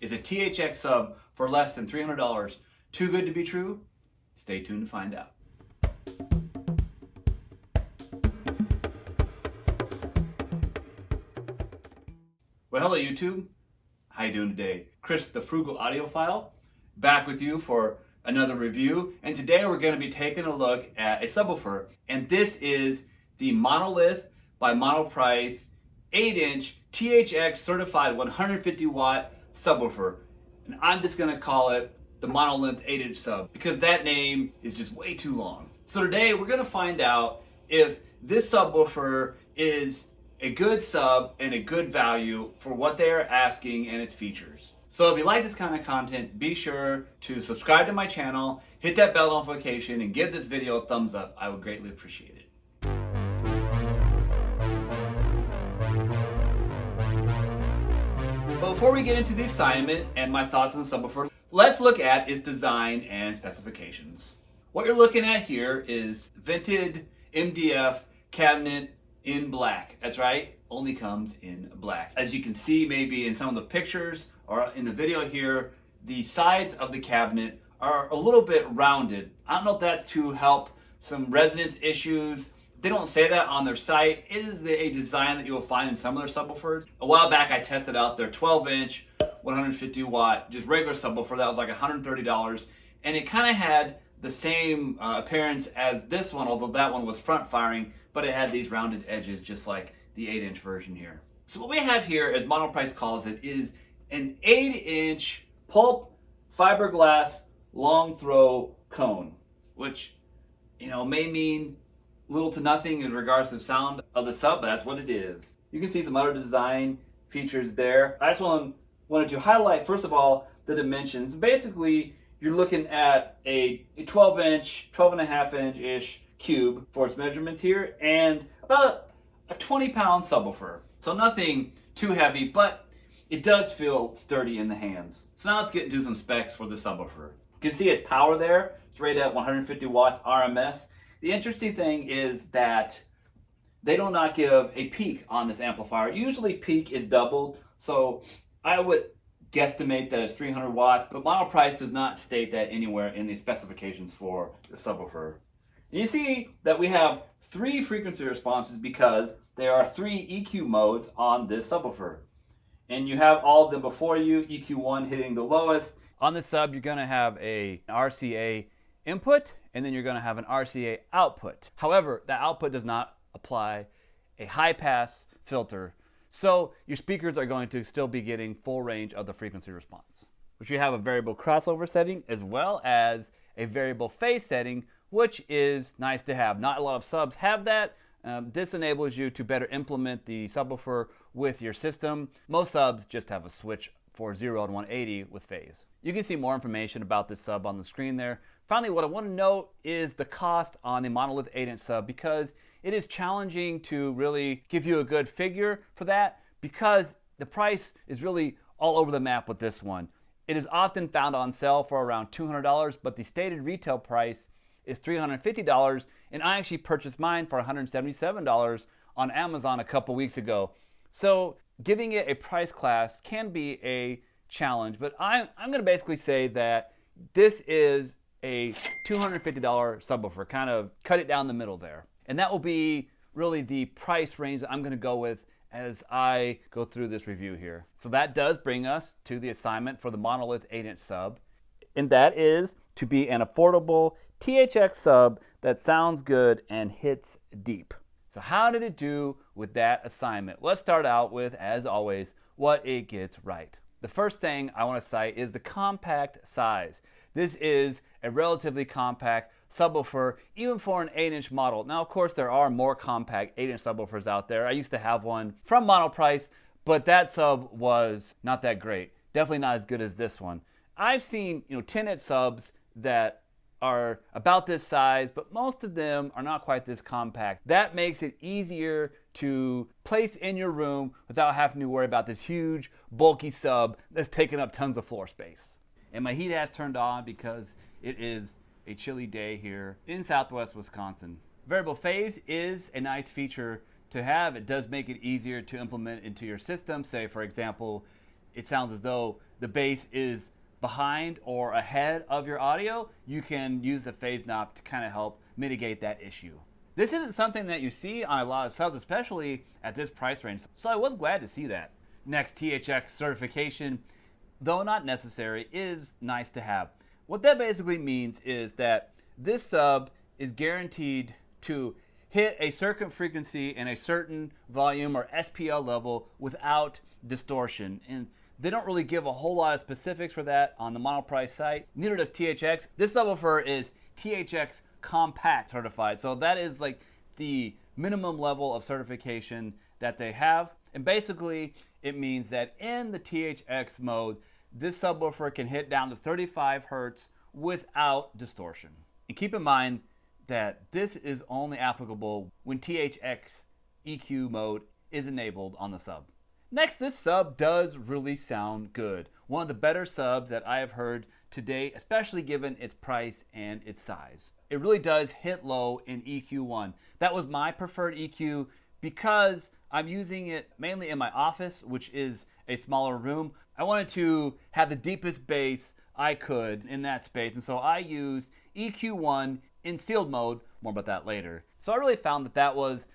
Is a THX Sub for less than $300 too good to be true? Stay tuned to find out. Well, hello YouTube. How you doing today? Chris, the Frugal Audiophile, back with you for another review. And today we're going to be taking a look at a subwoofer. And this is the Monolith by Monoprice 8-inch THX certified 150 watt subwoofer. And I'm just going to call it the Monolith 8-inch sub because that name is just way too long. So today we're going to find out if this subwoofer is a good sub and a good value for what they are asking and its features. So if you like this kind of content, be sure to subscribe to my channel, hit that bell notification, and give this video a thumbs up. I would greatly appreciate it. But before we get into the assignment and my thoughts on the subwoofer, let's look at its design and specifications. What you're looking at here is vented MDF cabinet in black. That's right, only comes in black. As you can see maybe in some of the pictures or in the video here, the sides of the cabinet are a little bit rounded. I don't know if that's to help some resonance issues. They don't say that on their site. It is a design that you will find in some of their subwoofers. A while back I tested out their 12-inch 150 watt just regular subwoofer that was like $130, and it kind of had the same appearance as this one, although that one was front firing, but it had these rounded edges just like the 8-inch version here. So what we have here, as Monoprice calls it, is an 8-inch pulp fiberglass long throw cone, which may mean little to nothing in regards to the sound of the sub, but that's what it is. You can see some other design features there. I just wanted to highlight, first of all, the dimensions. Basically, you're looking at a 12-inch, 12.5-inch-ish cube for its measurements here, and about a 20-pound subwoofer. So nothing too heavy, but it does feel sturdy in the hands. So now let's get into some specs for the subwoofer. You can see its power there. It's rated at 150 watts RMS. The interesting thing is that they do not give a peak on this amplifier. Usually peak is doubled, so I would guesstimate that it's 300 watts, but Monoprice does not state that anywhere in the specifications for the subwoofer. And you see that we have 3 frequency responses because there are 3 EQ modes on this subwoofer. And you have all of them before you, EQ1 hitting the lowest. On the sub, you're going to have an RCA input, and then you're going to have an RCA output. However, that output does not apply a high-pass filter, so your speakers are going to still be getting full range of the frequency response. Which you have a variable crossover setting as well as a variable phase setting, which is nice to have. Not a lot of subs have that. This enables you to better implement the subwoofer with your system. Most subs just have a switch for 0 and 180 with phase. You can see more information about this sub on the screen there. Finally, what I want to note is the cost on the Monolith 8-inch sub, because it is challenging to really give you a good figure for that because the price is really all over the map with this one. It is often found on sale for around $200, but the stated retail price is $350, and I actually purchased mine for $177 on Amazon a couple weeks ago. So giving it a price class can be a challenge, but I'm going to basically say that this is a $250 subwoofer, kind of cut it down the middle there. And that will be really the price range that I'm going to go with as I go through this review here. So that does bring us to the assignment for the Monolith 8-inch sub, and that is to be an affordable THX sub that sounds good and hits deep. So how did it do with that assignment? Let's start out with, as always, what it gets right. The first thing I want to cite is the compact size. This is a relatively compact subwoofer, even for an 8-inch model. Now, of course, there are more compact 8-inch subwoofers out there. I used to have one from Monoprice, but that sub was not that great. Definitely not as good as this one. I've seen 10-inch subs that are about this size, but most of them are not quite this compact. That makes it easier to place in your room without having to worry about this huge, bulky sub that's taking up tons of floor space. And my heat has turned on because it is a chilly day here in Southwest Wisconsin. Variable phase is a nice feature to have. It does make it easier to implement into your system. Say, for example, it sounds as though the bass is behind or ahead of your audio, you can use the phase knob to kind of help mitigate that issue. This isn't something that you see on a lot of subs, especially at this price range, so I was glad to see that. Next, THX certification, though not necessary, is nice to have. What that basically means is that this sub is guaranteed to hit a certain frequency in a certain volume or SPL level without distortion. And they don't really give a whole lot of specifics for that on the Monoprice site. Neither does THX. This subwoofer is THX Compact certified. So that is like the minimum level of certification that they have. And basically, it means that in the THX mode, this subwoofer can hit down to 35 hertz without distortion. And keep in mind that this is only applicable when THX EQ mode is enabled on the sub. Next, this sub does really sound good. One of the better subs that I have heard to date, especially given its price and its size. It really does hit low in EQ1. That was my preferred EQ because I'm using it mainly in my office, which is a smaller room. I wanted to have the deepest bass I could in that space, and so I used EQ1 in sealed mode. More about that later. So I really found that that was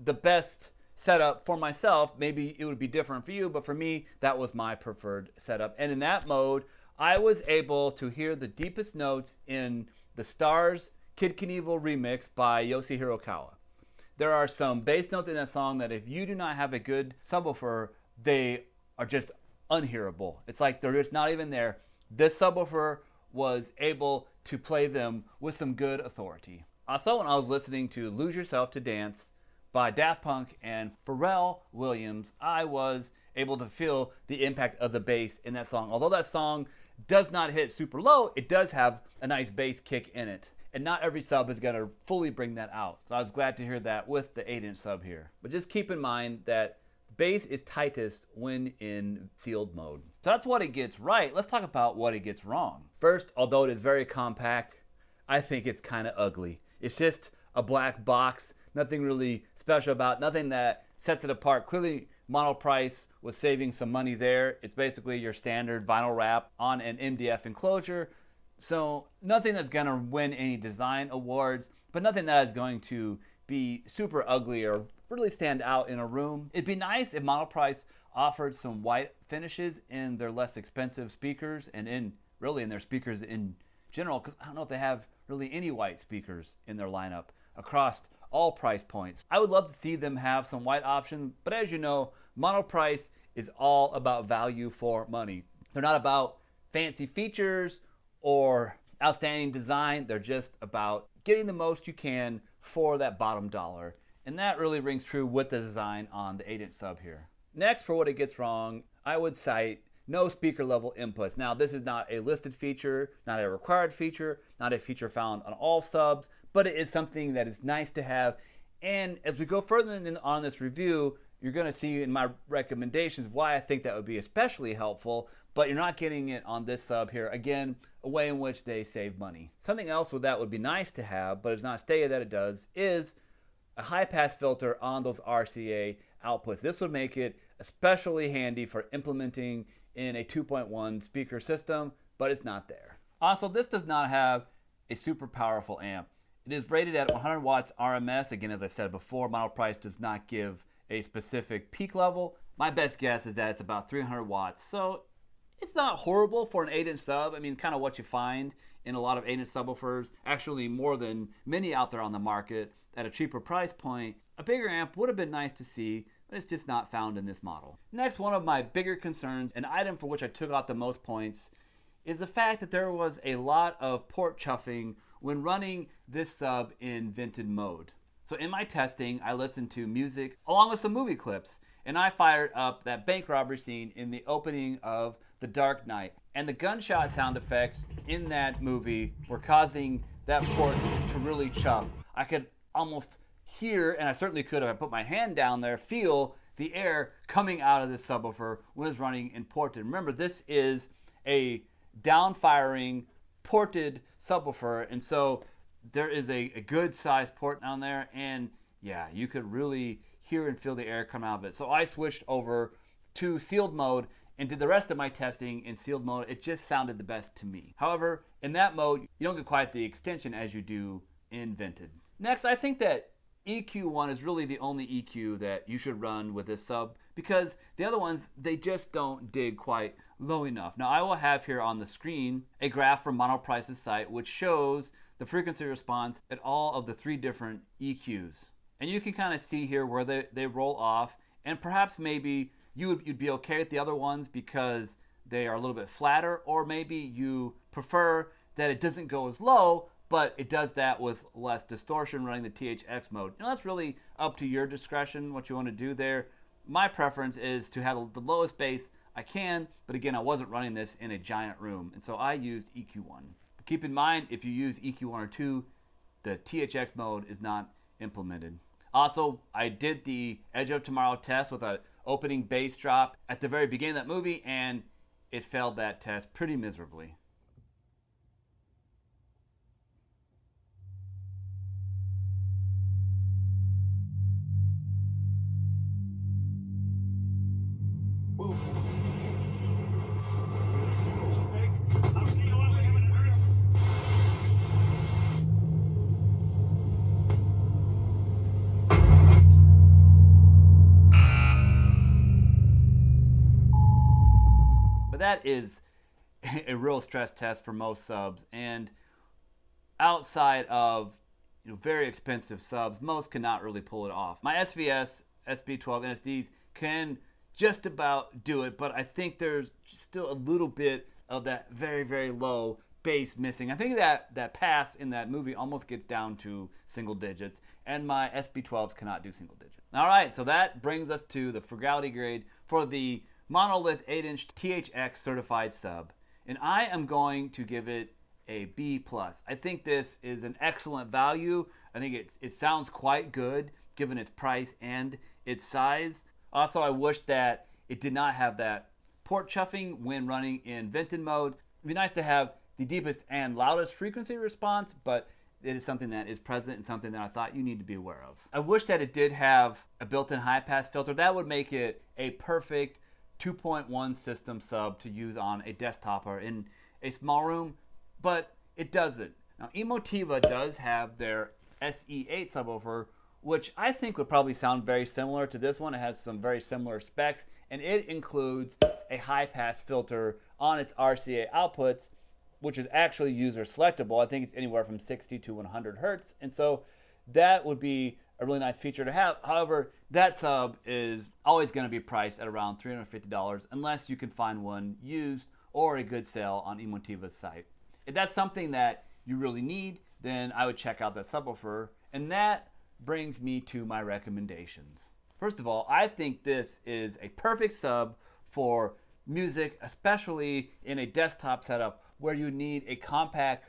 the best setup for myself. Maybe it would be different for you, but for me, that was my preferred setup. And in that mode, I was able to hear the deepest notes in the Stars Kid Knievel remix by Yoshihiro Kawa. There are some bass notes in that song that if you do not have a good subwoofer, they are just unhearable. It's like they're just not even there. This subwoofer was able to play them with some good authority. Also, when I was listening to Lose Yourself to Dance by Daft Punk and Pharrell Williams, I was able to feel the impact of the bass in that song. Although that song does not hit super low, it does have a nice bass kick in it. And not every sub is going to fully bring that out. So I was glad to hear that with the 8-inch sub here. But just keep in mind that bass is tightest when in sealed mode. So that's what it gets right. Let's talk about what it gets wrong. First, although it is very compact, I think it's kind of ugly. It's just a black box, nothing really special about, nothing that sets it apart. Clearly, Monoprice was saving some money there. It's basically your standard vinyl wrap on an MDF enclosure. So nothing that's going to win any design awards, but nothing that is going to be super ugly or really stand out in a room. It'd be nice if Monoprice offered some white finishes in their less expensive speakers and in their speakers in general, because I don't know if they have really any white speakers in their lineup across all price points. I would love to see them have some white options, but as you know, Monoprice is all about value for money. They're not about fancy features or outstanding design. They're just about getting the most you can for that bottom dollar. And that really rings true with the design on the 8-inch sub here. Next, for what it gets wrong, I would cite no speaker level inputs. Now, this is not a listed feature, not a required feature, not a feature found on all subs, but it is something that is nice to have. And as we go further on this review, you're going to see in my recommendations why I think that would be especially helpful, but you're not getting it on this sub here. Again, a way in which they save money. Something else that would be nice to have, but it's not stated that it does, is a high pass filter on those RCA outputs. This would make it especially handy for implementing in a 2.1 speaker system, but it's not there. Also, this does not have a super powerful amp. It is rated at 100 watts RMS. Again, as I said before, Monoprice does not give a specific peak level. My best guess is that it's about 300 watts. So it's not horrible for an 8-inch sub. I mean, kind of what you find in a lot of 8-inch subwoofers, actually more than many out there on the market at a cheaper price point. A bigger amp would have been nice to see, but it's just not found in this model. Next, one of my bigger concerns, an item for which I took out the most points, is the fact that there was a lot of port chuffing when running this sub in vented mode. So in my testing, I listened to music along with some movie clips, and I fired up that bank robbery scene in the opening of The Dark Knight. And the gunshot sound effects in that movie were causing that port to really chuff. I could almost hear, and I certainly could if I put my hand down there, feel the air coming out of this subwoofer when it's running in ported. Remember, this is a down-firing ported subwoofer, and so there is a good sized port down there, and yeah, you could really hear and feel the air come out of it. So I switched over to sealed mode, and did the rest of my testing in sealed mode, it just sounded the best to me. However, in that mode, you don't get quite the extension as you do in vented. Next, I think that EQ1 is really the only EQ that you should run with this sub, because the other ones, they just don't dig quite low enough. Now, I will have here on the screen a graph from Monoprice's site which shows the frequency response at all of the 3 different EQs. And you can kind of see here where they roll off, and perhaps maybe you'd be okay with the other ones because they are a little bit flatter, or maybe you prefer that it doesn't go as low, but it does that with less distortion running the THX mode. You know, that's really up to your discretion what you want to do there. My preference is to have the lowest bass I can, but again, I wasn't running this in a giant room, and so I used EQ1. But keep in mind, if you use EQ1 or 2, the THX mode is not implemented. Also, I did the Edge of Tomorrow test with an opening bass drop at the very beginning of that movie, and it failed that test pretty miserably. But that is a real stress test for most subs, and outside of very expensive subs, most cannot really pull it off. My SVS SB12 NSDs can just about do it, but I think there's still a little bit of that very, very low bass missing. I think that pass in that movie almost gets down to single digits, and my SB12s cannot do single digits. All right, so that brings us to the Frugality grade for the Monolith 8-inch THX certified sub, and I am going to give it a B+. I think this is an excellent value. I think it sounds quite good given its price and its size. Also, I wish that it did not have that port chuffing when running in vented mode. It'd be nice to have the deepest and loudest frequency response, but it is something that is present and something that I thought you need to be aware of. I wish that it did have a built-in high-pass filter. That would make it a perfect 2.1 system sub to use on a desktop or in a small room, but it doesn't. Now, Emotiva does have their SE8 subwoofer, which I think would probably sound very similar to this one. It has some very similar specs, and it includes a high-pass filter on its RCA outputs, which is actually user selectable. I think it's anywhere from 60 to 100 hertz, and so that would be a really nice feature to have. However, that sub is always going to be priced at around $350 unless you can find one used or a good sale on Emotiva's site. If that's something that you really need, then I would check out that subwoofer, and that brings me to my recommendations. First of all, I think this is a perfect sub for music, especially in a desktop setup where you need a compact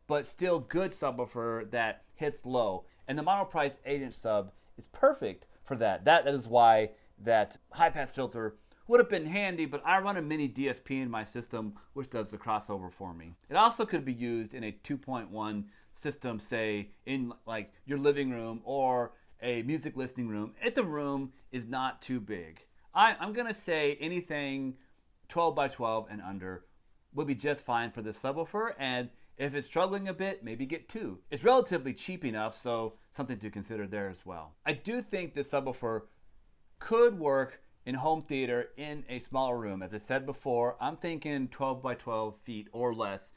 but still good subwoofer that hits low. And the Monoprice 8-inch sub is perfect for that. That is why that high-pass filter would have been handy, but I run a mini DSP in my system, which does the crossover for me. It also could be used in a 2.1 system, say, in like your living room or a music listening room, if the room is not too big. I'm going to say anything 12 by 12 and under would be just fine for this subwoofer, and if it's struggling a bit, maybe get 2. It's relatively cheap enough, so something to consider there as well. I do think this subwoofer could work in home theater in a smaller room. As I said before, I'm thinking 12 by 12 feet or less.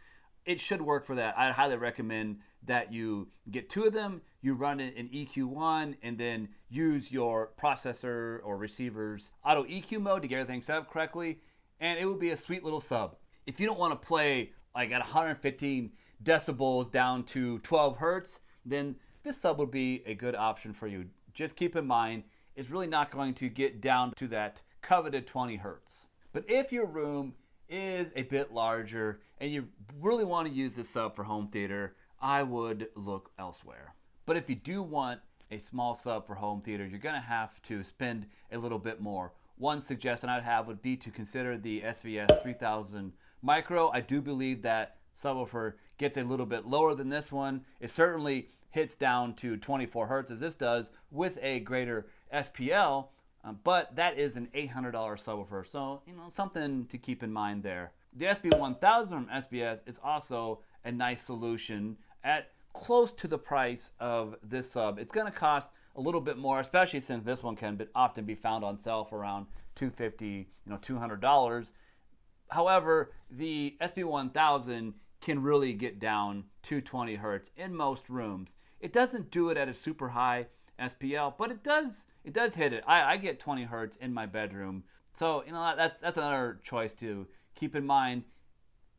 It should work for that. I'd highly recommend that you get 2 of them, you run it in EQ1, and then use your processor or receiver's auto EQ mode to get everything set up correctly, and it would be a sweet little sub. If you don't want to play like at 115 decibels down to 12 hertz, then this sub would be a good option for you. Just keep in mind, it's really not going to get down to that coveted 20 hertz. But if your room is a bit larger and you really want to use this sub for home theater, I would look elsewhere. But if you do want a small sub for home theater, you're going to have to spend a little bit more. One suggestion I'd have would be to consider the SVS 3000 Micro. I do believe that subwoofer gets a little bit lower than this one. It certainly hits down to 24 hertz as this does with a greater SPL, But that is an $800 subwoofer, so something to keep in mind there. The SB1000 from SBS is also a nice solution at close to the price of this sub. It's going to cost a little bit more, especially since this one can often be found on sale for around $250, $200. However, the SB1000 can really get down to 20 hertz in most rooms. It doesn't do it at a super high SPL, but it does hit it. I get 20 hertz in my bedroom, so that's another choice to keep in mind.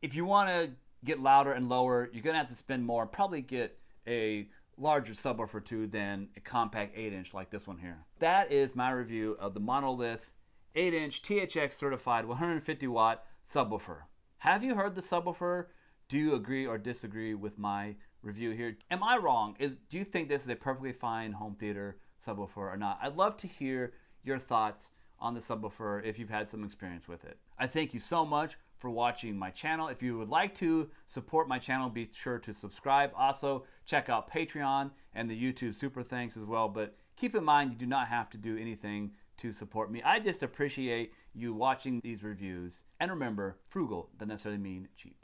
If you want to get louder and lower, you're gonna have to spend more. Probably get a larger subwoofer too than a compact 8-inch like this one here. That is my review of the Monolith 8-inch THX certified 150 watt subwoofer. Have you heard the subwoofer? Do you agree or disagree with my review here? Am I wrong? Do you think this is a perfectly fine home theater subwoofer or not? I'd love to hear your thoughts on the subwoofer if you've had some experience with it. I thank you so much for watching my channel. If you would like to support my channel, be sure to subscribe. Also, check out Patreon and the YouTube Super Thanks as well. But keep in mind, you do not have to do anything to support me. I just appreciate you watching these reviews. And remember, frugal doesn't necessarily mean cheap.